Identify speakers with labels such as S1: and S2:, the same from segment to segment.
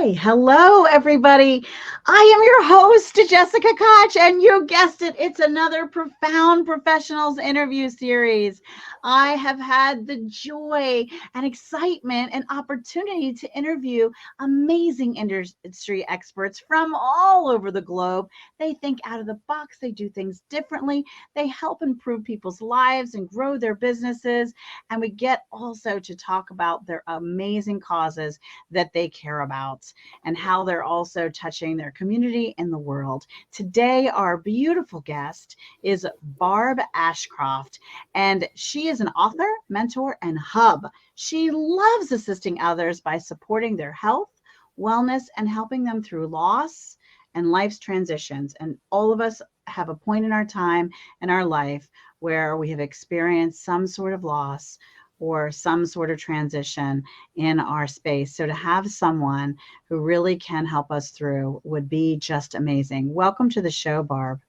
S1: Hi, hello, everybody. I am your host, Jessica Koch, and you guessed it, it's another Profound Professionals interview series. I have had the joy and excitement and opportunity to interview amazing industry experts from all over the globe. They think out of the box, they do things differently, they help improve people's lives and grow their businesses. And we get also to talk about their amazing causes that they care about and how they're also touching their community and the world. Today, our beautiful guest is Barb Ashcroft, and she is an author, mentor, and hub. She loves assisting others by supporting their health, wellness, and helping them through loss and life's transitions. And all of us have a point in our time in our life where we have experienced some sort of loss or some sort of transition in our space. So to have someone who really can help us through would be just amazing. Welcome to the show, Barb.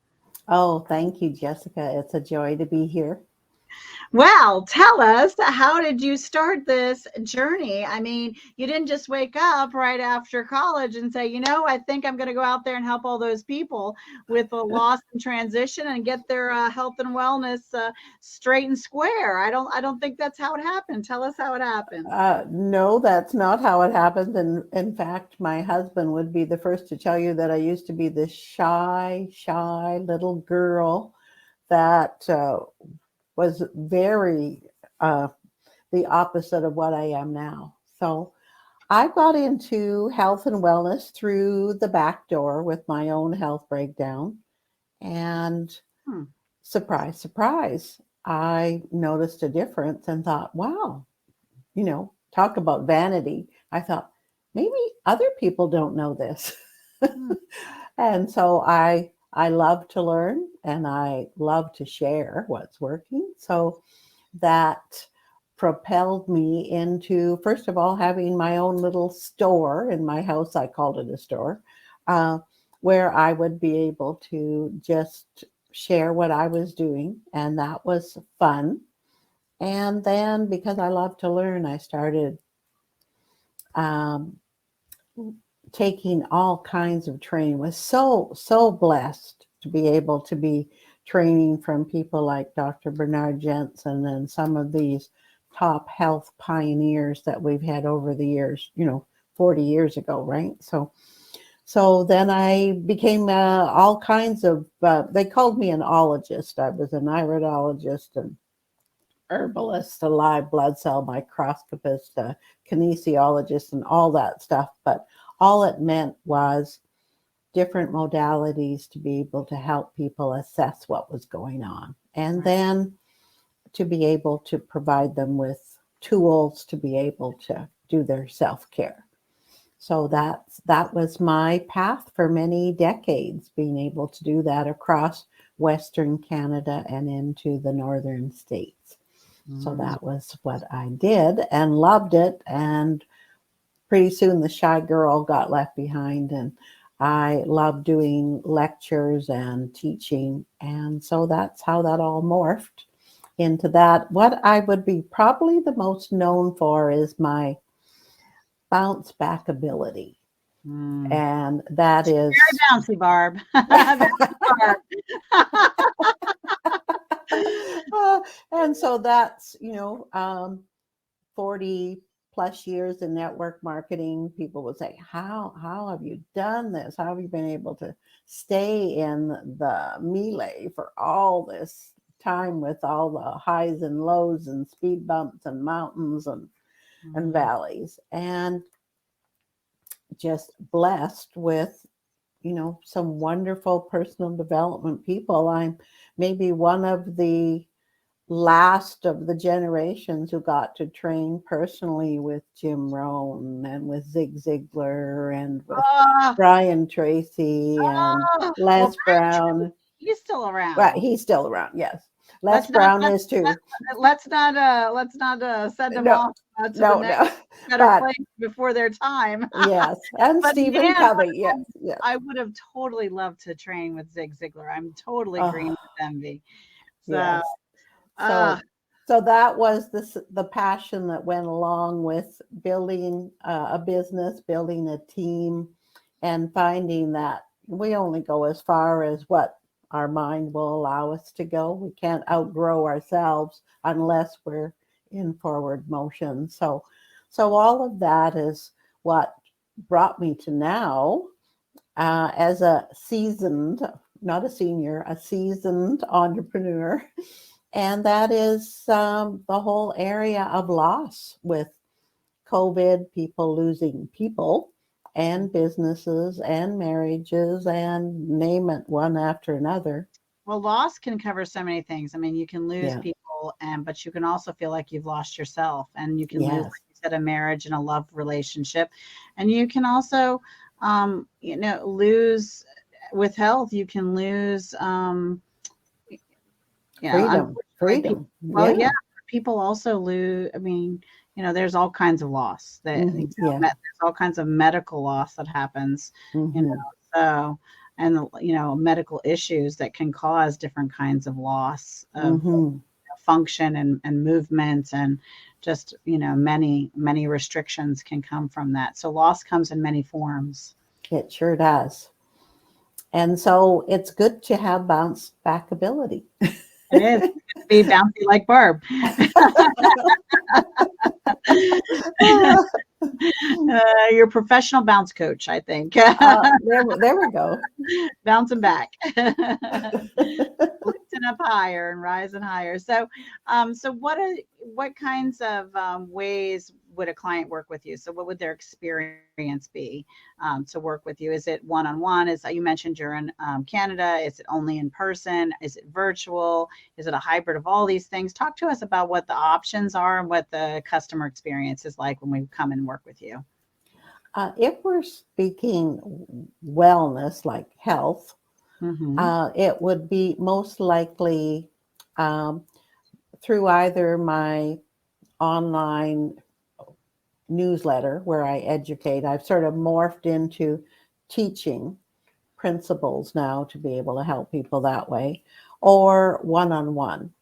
S2: Oh, thank you, Jessica. It's a joy to be here.
S1: Well, tell us, how did you start this journey? I mean, you didn't just wake up right after college and say, I think I'm going to go out there and help all those people with the loss and transition and get their health and wellness straight and square. I don't think that's how it happened. Tell us how it happened.
S2: No, that's not how it happened. And in fact, my husband would be the first to tell you that I used to be this shy little girl that was very the opposite of what I am now. So I got into health and wellness through the back door with my own health breakdown. And surprise, surprise, I noticed a difference and thought, wow, talk about vanity. I thought, maybe other people don't know this. And so I love to learn and I love to share what's working. So that propelled me into, first of all, having my own little store in my house. I called it a store, where I would be able to just share what I was doing. And that was fun. And then because I love to learn, I started taking all kinds of training. Was so blessed to be able to be training from people like Dr. Bernard Jensen and some of these top health pioneers that we've had over the years, 40 years ago, right? So then I became all kinds of, they called me an ologist. I was an iridologist and herbalist, a live blood cell microscopist, a kinesiologist, and all that stuff. But all it meant was different modalities to be able to help people assess what was going on. And then to be able to provide them with tools to be able to do their self-care. So that was my path for many decades, being able to do that across Western Canada and into the northern states. So that was what I did and loved it. And pretty soon the shy girl got left behind, and I loved doing lectures and teaching. And so that's how that all morphed into that. What I would be probably the most known for is my bounce back ability. And that is
S1: very bouncy, Barb.
S2: And so that's 40 plus years in network marketing. People would say, how have you done this? How have you been able to stay in the melee for all this time with all the highs and lows and speed bumps and mountains and valleys? And just blessed with some wonderful personal development people. I'm maybe one of the last of the generations who got to train personally with Jim Rohn and with Zig Ziglar and with Brian Tracy and Les Brown.
S1: He's still around.
S2: Right, he's still around. Yes, Les Brown is too.
S1: Let's not send them off to the next better place before their time.
S2: Yes, and Stephen Covey. Yes.
S1: I would have totally loved to train with Zig Ziglar. I'm totally green with envy. So,
S2: yes. So So that was the passion that went along with building a business, building a team, and finding that we only go as far as what our mind will allow us to go. We can't outgrow ourselves unless we're in forward motion. So all of that is what brought me to now as a seasoned, not a senior, a seasoned entrepreneur. And that is the whole area of loss with COVID, people losing people and businesses and marriages and name it one after another.
S1: Well, loss can cover so many things. I mean, you can lose
S2: Yeah.
S1: people, and but you can also feel like you've lost yourself, and you can lose,
S2: Yes.
S1: like you said, a marriage and a love relationship, and you can also, lose with health. You can lose,
S2: Freedom.
S1: unfortunately, people.
S2: Freedom.
S1: Well,
S2: Yeah.
S1: yeah, people also lose. I mean, there's all kinds of loss that
S2: Yeah.
S1: there's all kinds of medical loss that happens. You know,
S2: Hmm.
S1: so and medical issues that can cause different kinds of loss of
S2: Hmm.
S1: function and movement and just many restrictions can come from that. So loss comes in many forms.
S2: It sure does. And so it's good to have bounce back ability.
S1: It is. It's good to be bouncy like Barb. Your professional bounce coach, I think.
S2: There we go.
S1: Bouncing back. Lifting up higher and rising higher. So what kinds of ways would a client work with you? So what would their experience be to work with you? Is it one-on-one? Is you mentioned you're in Canada? Is it only in person? Is it virtual? Is it a hybrid of all these things? Talk to us about what the options are and what the customer experience is like when we come and work with you.
S2: If we're speaking wellness, like health,
S1: Mm-hmm.
S2: it would be most likely um, through either my online newsletter where I educate. I've sort of morphed into teaching principles now to be able to help people that way, or one on one.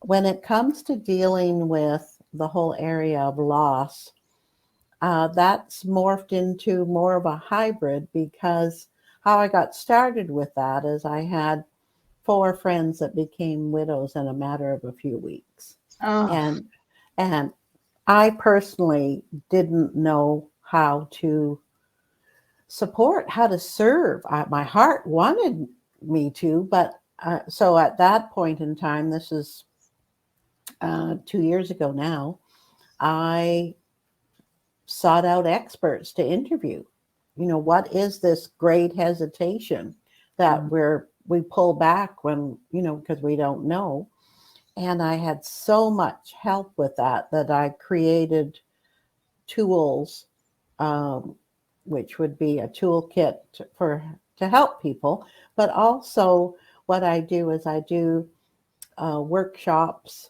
S2: When it comes to dealing with the whole area of loss, that's morphed into more of a hybrid because how I got started with that is I had 4 friends that became widows in a matter of a few weeks.
S1: Oh,
S2: And and I personally didn't know how to support, how to serve. My heart wanted me to, but so at that point in time, this is 2 years ago now, I sought out experts to interview. What is this great hesitation that we pull back when, because we don't know. And I had so much help with that I created tools, um, which would be a toolkit to help people. But also, what I do is I do workshops.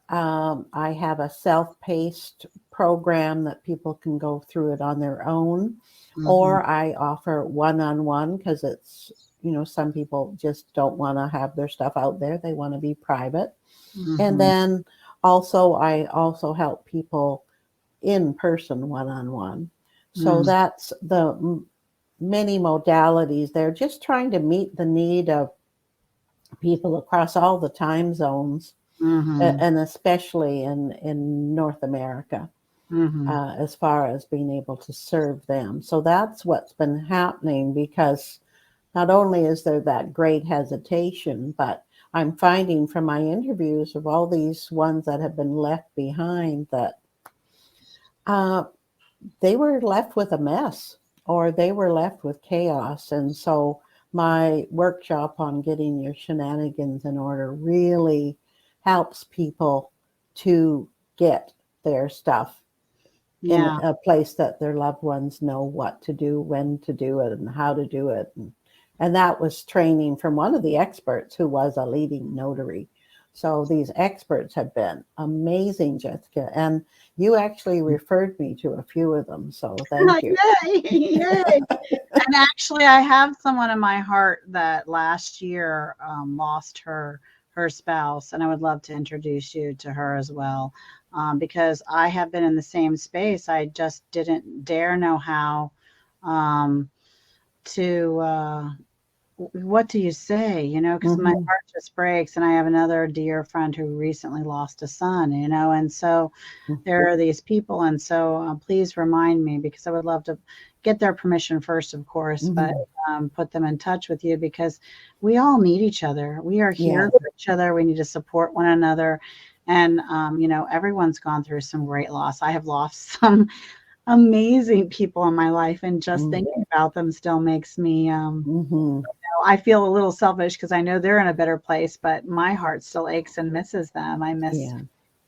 S2: I have a self-paced program that people can go through it on their own,
S1: mm-hmm.
S2: or I offer one-on-one because it's, some people just don't want to have their stuff out there. They want to be private. And
S1: Mm-hmm.
S2: then I also help people in person one-on-one. So
S1: Mm-hmm.
S2: that's the many modalities. They're just trying to meet the need of people across all the time zones,
S1: Mm-hmm.
S2: and especially in North America,
S1: Mm-hmm.
S2: as far as being able to serve them. So that's what's been happening, because not only is there that great hesitation, but I'm finding from my interviews of all these ones that have been left behind that uh, they were left with a mess, or they were left with chaos. And so my workshop on getting your shenanigans in order really helps people to get their stuff in
S1: Yeah.
S2: a place that their loved ones know what to do, when to do it, and how to do it. And that was training from one of the experts who was a leading notary. So these experts have been amazing, Jessica. And you actually referred me to a few of them. So thank you.
S1: Yay, yay. And actually, I have someone in my heart that last year lost her her spouse, and I would love to introduce you to her as well, because I have been in the same space. I just didn't dare know how um, to. What do you say? Because my
S2: Mm-hmm.
S1: heart just breaks, and I have another dear friend who recently lost a son. And so there are these people, and so please remind me, because I would love to get their permission first, of course, but
S2: Mm-hmm.
S1: put them in touch with you, because we all need each other. We are here
S2: Yes.
S1: for each other. We need to support one another. And everyone's gone through some great loss. I have lost some amazing people in my life, and just thinking about them still makes me
S2: Mm-hmm.
S1: I feel a little selfish, because I know they're in a better place, but my heart still aches and misses them. I miss
S2: Yeah.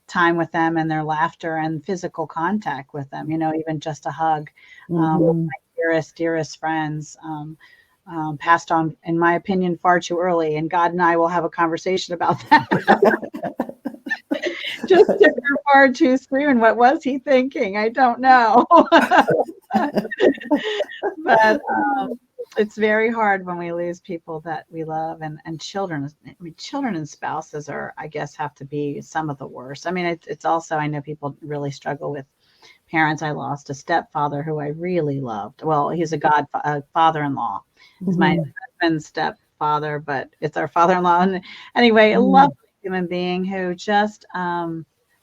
S1: time with them, and their laughter and physical contact with them, even just a hug.
S2: Mm-hmm.
S1: My dearest friends passed on, in my opinion, far too early. And God and I will have a conversation about that. Just took her far too soon. What was he thinking? I don't know. But it's very hard when we lose people that we love, and children. I mean, children and spouses are, I guess, have to be some of the worst. I mean, it's also, I know people really struggle with parents. I lost a stepfather who I really loved. Well, he's a father-in-law. He's my
S2: Mm-hmm.
S1: husband's stepfather, but it's our father-in-law. And anyway, a
S2: Mm-hmm.
S1: lovely human being who just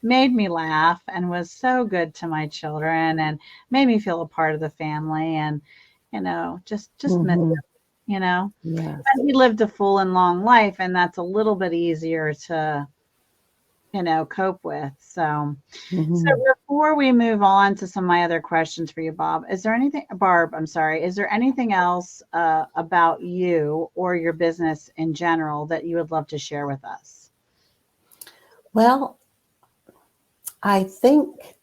S1: made me laugh, and was so good to my children, and made me feel a part of the family. And just miss
S2: Mm-hmm.
S1: him.
S2: Yes.
S1: And he lived a full and long life, and that's a little bit easier to cope with. So
S2: Mm-hmm.
S1: before we move on to some of my other questions for you, Barb, I'm sorry, is there anything else about you or your business in general that you would love to share with us?
S2: Well, I think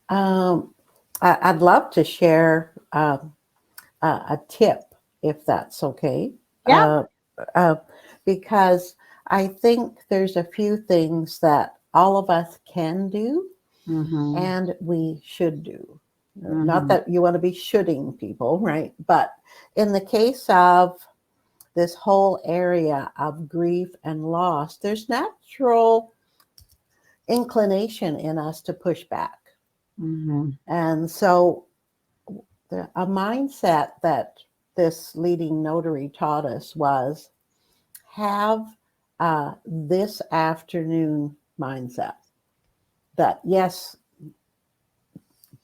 S2: um, I'd love to share a tip, if that's okay,
S1: Yeah.
S2: uh, uh, because I think there's a few things that all of us can do
S1: Mm-hmm.
S2: and we should do. Not
S1: Mm-hmm.
S2: that you want to be shooting people, right? But in the case of this whole area of grief and loss, there's natural inclination in us to push back.
S1: Mm-hmm.
S2: And so, a mindset that this leading notary taught us was have this afternoon mindset that, yes,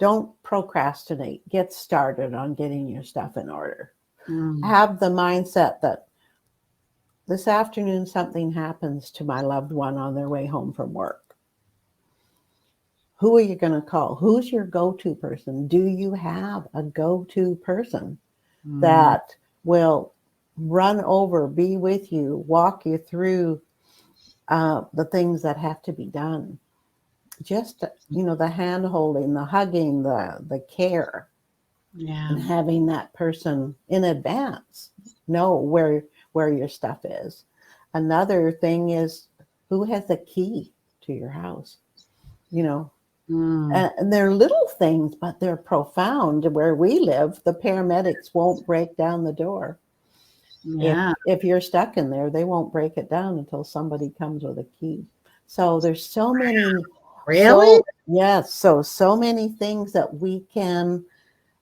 S2: don't procrastinate, get started on getting your stuff in order.
S1: Mm-hmm.
S2: Have the mindset that this afternoon something happens to my loved one on their way home from work. Who are you going to call? Who's your go-to person? Do you have a go-to person that will run over, be with you, walk you through the things that have to be done? Just, the hand holding, the hugging, the care,
S1: Yeah.
S2: and having that person in advance know where your stuff is. Another thing is, who has the key to your house? You know,
S1: Mm.
S2: and they're little things, but they're profound. Where we live, the paramedics won't break down the door.
S1: Yeah.
S2: If you're stuck in there, they won't break it down until somebody comes with a key. So there's so many,
S1: Really?
S2: so many things that we can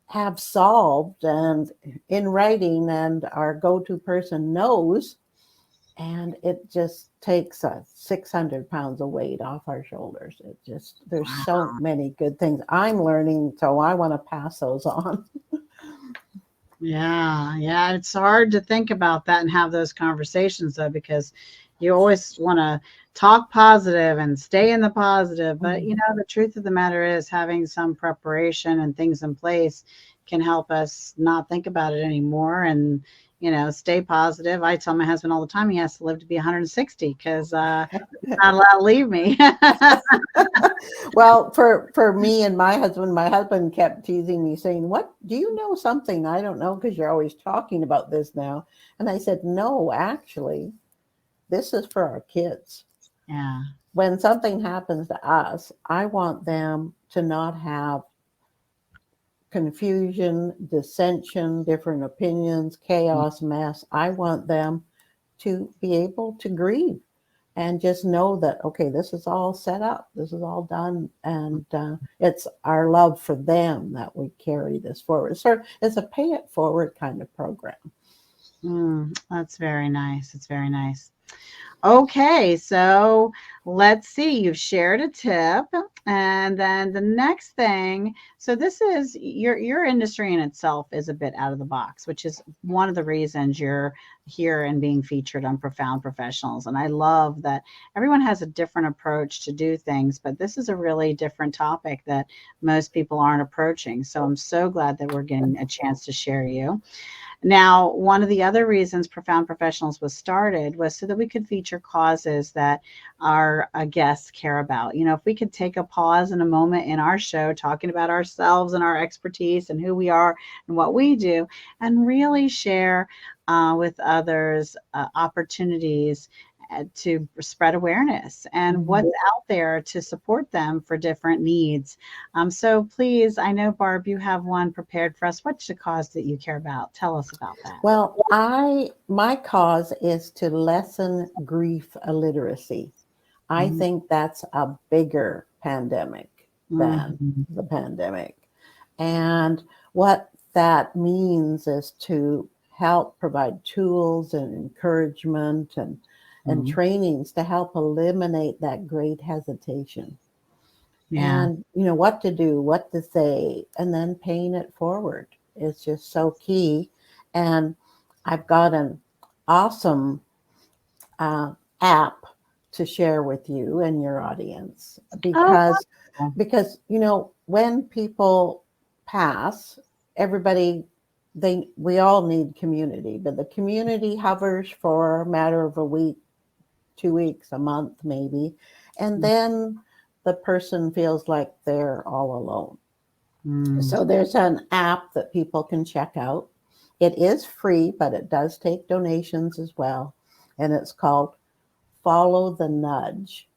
S2: have solved and in writing, and our go-to person knows, and it just takes 600 pounds of weight off our shoulders. There's so many good things I'm learning, so I want to pass those on.
S1: Yeah, yeah, it's hard to think about that and have those conversations, though, because you always want to talk positive and stay in the positive. But the truth of the matter is, having some preparation and things in place can help us not think about it anymore, and stay positive. I tell my husband all the time he has to live to be 160, because he's not allowed to leave me.
S2: Well, for me and my husband kept teasing me, saying, "What, do you know something I don't know, because you're always talking about this now?" And I said, "No, actually, this is for our kids.
S1: Yeah.
S2: When something happens to us, I want them to not have confusion, dissension, different opinions, chaos, mess. I want them to be able to grieve, and just know that, okay, this is all set up, this is all done, and it's our love for them that we carry this forward. So it's a pay it forward kind of program.
S1: That's very nice. It's very nice. Okay, so let's see. You've shared a tip, and then the next thing. So this is your industry in itself is a bit out of the box, which is one of the reasons you're here and being featured on Profound Professionals. And I love that everyone has a different approach to do things, but this is a really different topic that most people aren't approaching. So I'm so glad that we're getting a chance to share you. Now, one of the other reasons Profound Professionals was started was so that we could feature causes that our guests care about. You know, if we could take a pause and a moment in our show talking about ourselves and our expertise and who we are and what we do, and really share with others opportunities to spread awareness and what's out there to support them for different needs. So please, I know, Barb, you have one prepared for us. What's the cause that you care about? Tell us about that.
S2: Well, my cause is to lessen grief illiteracy. I think that's a bigger pandemic than the pandemic. And what that means is to help provide tools and encouragement and trainings to help eliminate that great hesitation.
S1: Yeah.
S2: And, you know, what to do, what to say, and then paying it forward is just so key. And I've got an awesome app to share with you and your audience because
S1: Oh,
S2: you know, when people pass, everybody, we all need community, but the community hovers for a matter of a week, 2 weeks, a month maybe, and then the person feels like they're all alone. So there's an app that people can check out. It is free, but it does take donations as well, and it's called Follow the Nudge.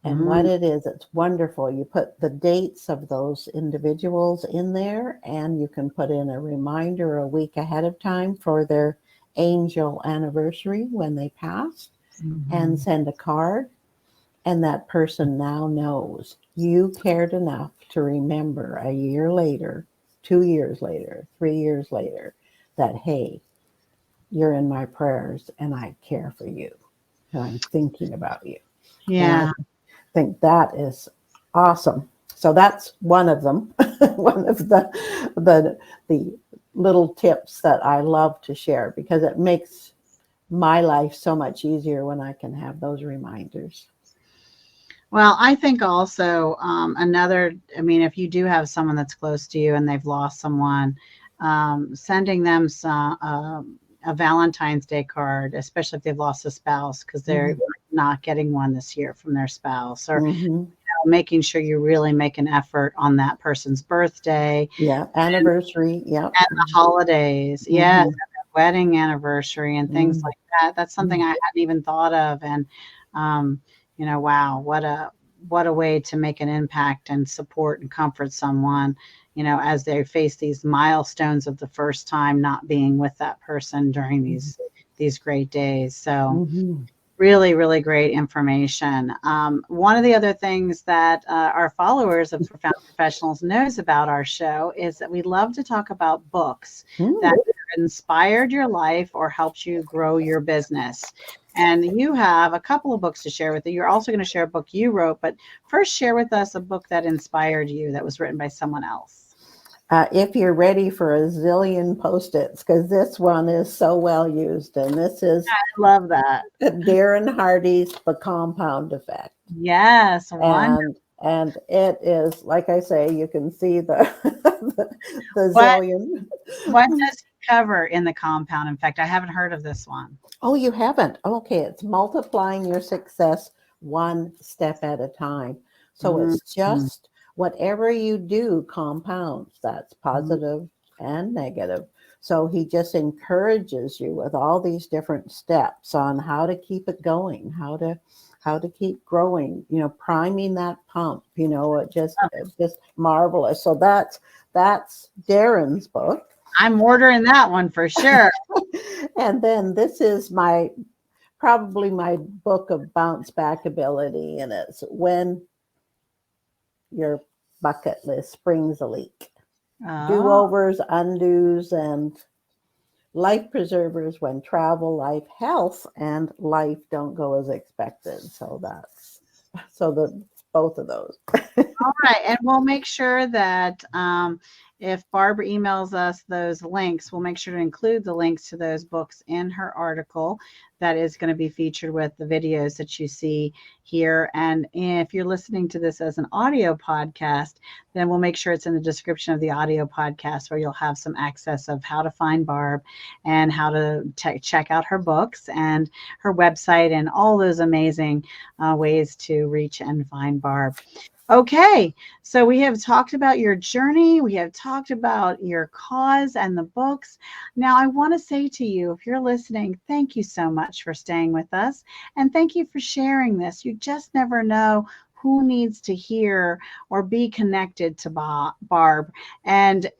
S2: And what it is, it's wonderful. You put the dates of those individuals in there, and you can put in a reminder a week ahead of time for their angel anniversary when they passed, and send a card. And that person now knows you cared enough to remember a year later, 2 years later, 3 years later, that, hey, you're in my prayers and I care for you. And I'm thinking about you. And
S1: yeah.
S2: I think that is awesome. So that's one of them, one of the little tips that I love to share because it makes my life so much easier when I can have those reminders.
S1: Well, I think also I mean, if you do have someone that's close to you and they've lost someone, sending them a Valentine's Day card, especially if they've lost a spouse, because they're not getting one this year from their spouse, or making sure you really make an effort on that person's birthday.
S2: Yeah, anniversary. Yeah,
S1: And the holidays. Yes, wedding anniversary and things like that. That's something I hadn't even thought of. And you know, wow, what a way to make an impact and support and comfort someone, you know, as they face these milestones of the first time not being with that person during these great days. So really, really great information. One of the other things that our followers of Profound Professionals knows about our show is that we love to talk about books that inspired your life or helped you grow your business. And you have a couple of books to share with you. You're also going to share a book you wrote, but first share with us a book that inspired you that was written by someone else.
S2: If you're ready for a zillion Post-its, because this one is so well used, and this is
S1: I love that.
S2: Darren Hardy's The Compound Effect.
S1: Yes, wonderful.
S2: And it is, like I say, you can see the zillion.
S1: What does he cover in The Compound Effect? I haven't heard of this one.
S2: Oh, you haven't? Okay, it's multiplying your success one step at a time. So it's just whatever you do compounds. That's positive and negative. So he just encourages you with all these different steps on how to keep it going, how to keep growing, you know, priming that pump, you know, it's just marvelous. So that's Darren's book.
S1: I'm ordering that one for sure.
S2: And then this is my probably my book of bounce back ability, and it's when your bucket list springs a leak.
S1: Oh,
S2: Do-overs, undos, and life preservers when travel, life, health, and life don't go as expected. So the both of those.
S1: all right. And we'll make sure that if Barbara emails us those links, we'll make sure to include the links to those books in her article that is going to be featured with the videos that you see here. And if you're listening to this as an audio podcast, then we'll make sure it's in the description of the audio podcast where you'll have some access of how to find Barb and how to check out her books and her website and all those amazing ways to reach and find Barb. Okay, so we have talked about your journey. We have talked about your cause and the books. Now, I want to say to you, if you're listening, thank you so much for staying with us. And thank you for sharing this. You just never know who needs to hear or be connected to Barb. And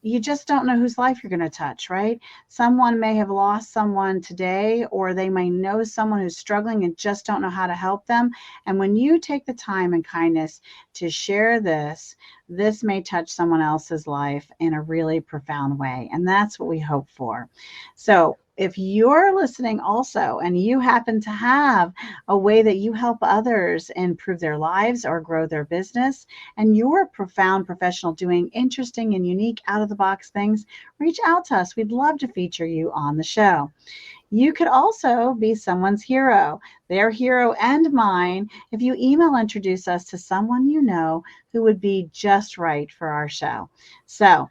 S1: you just don't know whose life you're going to touch, right? Someone may have lost someone today, or they may know someone who's struggling and just don't know how to help them. And when you take the time and kindness to share this, this may touch someone else's life in a really profound way. And that's what we hope for. So if you're listening also and you happen to have a way that you help others improve their lives or grow their business, and you're a profound professional doing interesting and unique out of the box things, reach out to us. We'd love to feature you on the show. You could also be someone's hero, their hero and mine, if you introduce us to someone you know who would be just right for our show. So,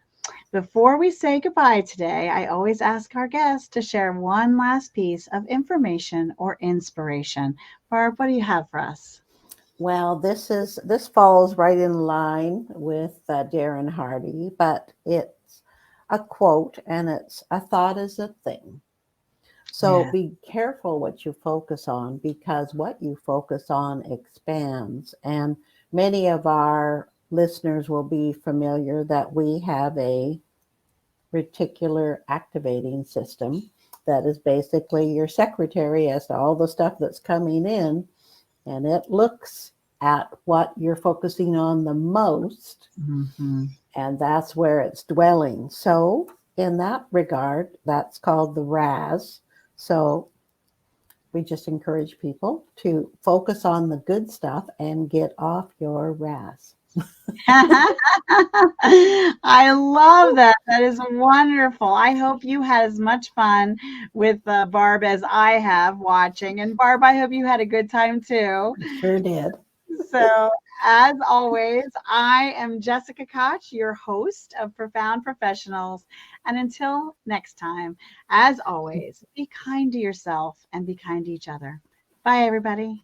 S1: before we say goodbye today, I always ask our guests to share one last piece of information or inspiration. Barb, what do you have for us?
S2: Well, this falls right in line with Darren Hardy, but it's a quote, and it's a thought is a thing. So
S1: Yeah.
S2: be careful what you focus on, because what you focus on expands. And many of our listeners will be familiar that we have a reticular activating system that is basically your secretary as to all the stuff that's coming in, and it looks at what you're focusing on the most,
S1: Mm-hmm.
S2: and that's where it's dwelling. So in that regard, that's called the RAS. So we just encourage people to focus on the good stuff and get off your RAS.
S1: I love that. That is wonderful. I hope you had as much fun with Barb as I have watching. And Barb, I hope you had a good time too.
S2: Sure did.
S1: So, as always, I am Jessica Koch, your host of Profound Professionals. And until next time, as always, be kind to yourself and be kind to each other. Bye, everybody.